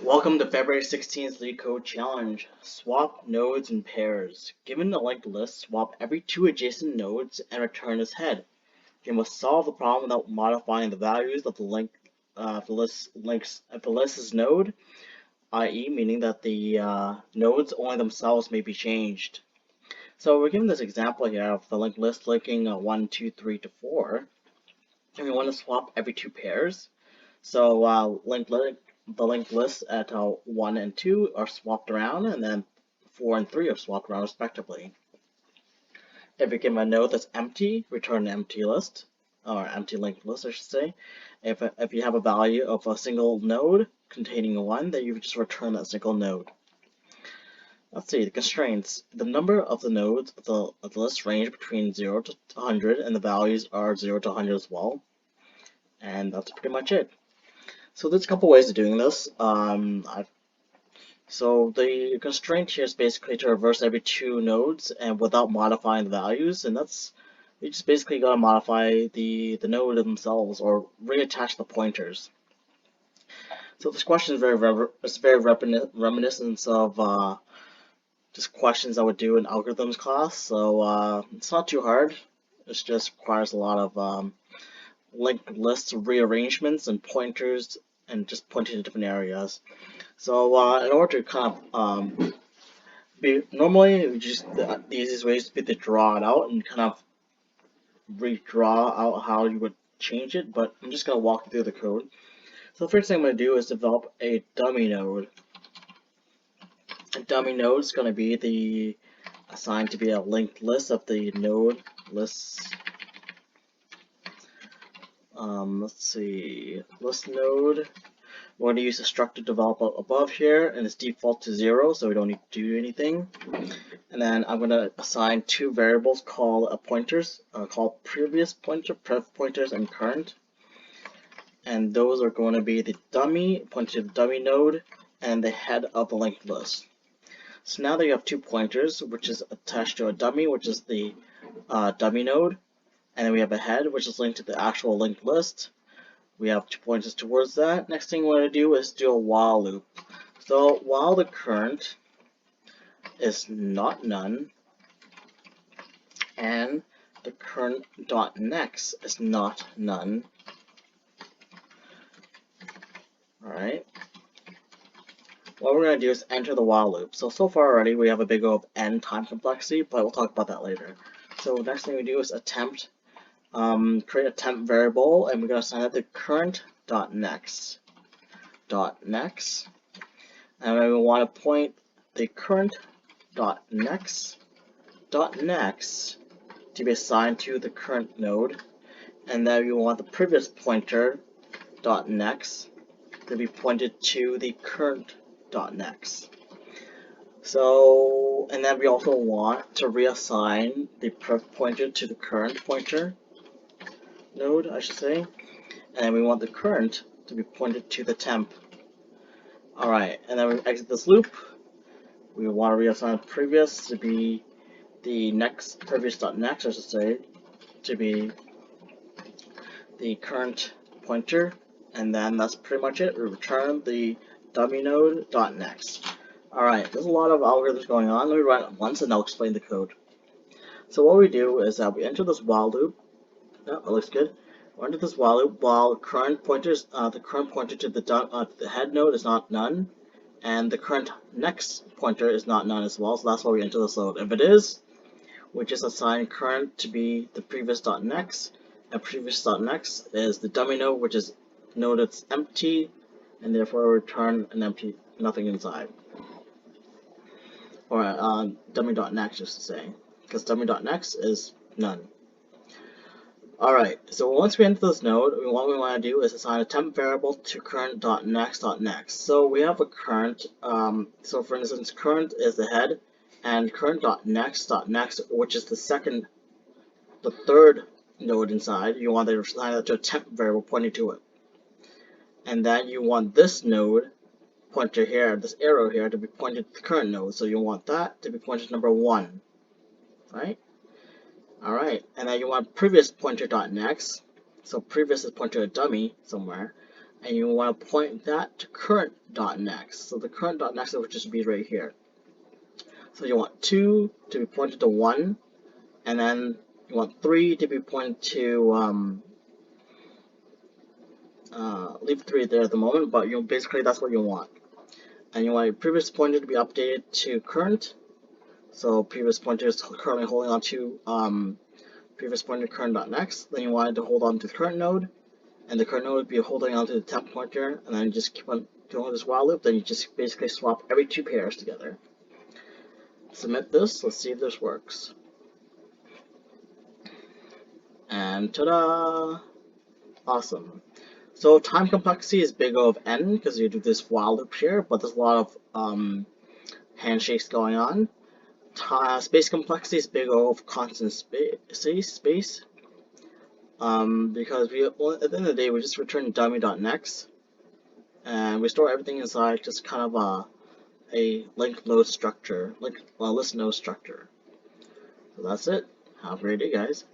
Welcome to February 16th LeetCode Challenge. Swap nodes in pairs. Given a linked list, swap every two adjacent nodes and return its head. You must solve the problem without modifying the values of the link if the list is node, i.e. meaning that the nodes only themselves may be changed. So we're given this example here of the linked list linking 1, 2, 3 to 4, and we want to swap every two pairs. So the linked lists at 1 and 2 are swapped around, and then 4 and 3 are swapped around respectively. If we give a node that's empty, return an empty list, or empty linked list, I should say. If you have a value of a single node containing 1, then you just return that single node. Let's see, the constraints. The number of the nodes of the list range between 0 to 100, and the values are 0 to 100 as well. And that's pretty much it. So there's a couple ways of doing this. So the constraint here is basically to reverse every two nodes and without modifying the values, and that's you just basically gotta modify the node themselves or reattach the pointers. So this question is very reminiscent of just questions I would do in algorithms class. So it's not too hard. It just requires a lot of linked list rearrangements and pointers and just pointing to different areas. So in order to kind of normally just the easiest way is to draw it out and kind of redraw out how you would change it, but I'm just going to walk you through the code. So the first thing I'm going to do is develop a dummy node. A dummy node is going to be assigned to be a linked list of the node lists. Let's see, list node. We're going to use the structure develop above here, and it's default to 0, so we don't need to do anything. And then I'm going to assign two variables called pointers, called previous pointer, prev pointers, and current. And those are going to be the dummy, pointer to the dummy node, and the head of the linked list. So now that you have two pointers, which is attached to a dummy, which is the dummy node, and then we have a head, which is linked to the actual linked list. We have 2 pointers towards that. Next thing we're going to do is do a while loop. So while the current is not none, and the current dot next is not none. Alright. What we're going to do is enter the while loop. So far already we have a big O of n time complexity, but we'll talk about that later. So next thing we do is create a temp variable, and we're going to assign it the current dot next, and we want to point the current dot next to be assigned to the current node, and then we want the previous pointer dot next to be pointed to the current dot next. So, and then we also want to reassign the prev pointer to the current pointer node, I should say, and we want the current to be pointed to the temp. Alright, and then we exit this loop. We want to reassign previous to be the next, previous.next, I should say, to be the current pointer, and then that's pretty much it. We return the dummy node dot next. Alright, there's a lot of algorithms going on. Let me run it once and I'll explain the code. So what we do is that we enter this while loop. Oh, that looks good. We enter this while loop while the current pointer to the head node is not none, and the current next pointer is not none as well. So that's why we enter this load. If it is, we just assign current to be the previous.next, and previous.next is the dummy node, which is node that's empty, and therefore return an empty, nothing inside. Or dummy.next, just to say, because dummy.next is none. Alright, so once we enter this node, what we want to do is assign a temp variable to current.next.next. So we have a current, so for instance, current is the head, and current.next.next, which is the third node inside, you want to assign that to a temp variable pointing to it. And then you want this node pointer here, this arrow here, to be pointed to the current node. So you want that to be pointed to number 1, right? Alright, and then you want previous pointer dot next. So previous is pointer to a dummy somewhere. and you want to point that to current.next. So the current.next would just be right here. So you want 2 to be pointed to 1, and then you want 3 to be pointed to, leave 3 there at the moment, but basically that's what you want. And you want your previous pointer to be updated to current. So previous pointer is currently holding on to previous pointer current.next. Then you want it to hold on to the current node, and the current node would be holding on to the temp pointer, and then you just keep on doing this while loop. Then you just basically swap every 2 pairs together. Submit this. Let's see if this works. And ta-da! Awesome. So time complexity is big O of n because you do this while loop here, but there's a lot of handshakes going on. Space complexity is big O of constant space, because at the end of the day we just return dummy.next, and we store everything inside just kind of a linked node structure, list node structure. So that's it. Have a great day, guys.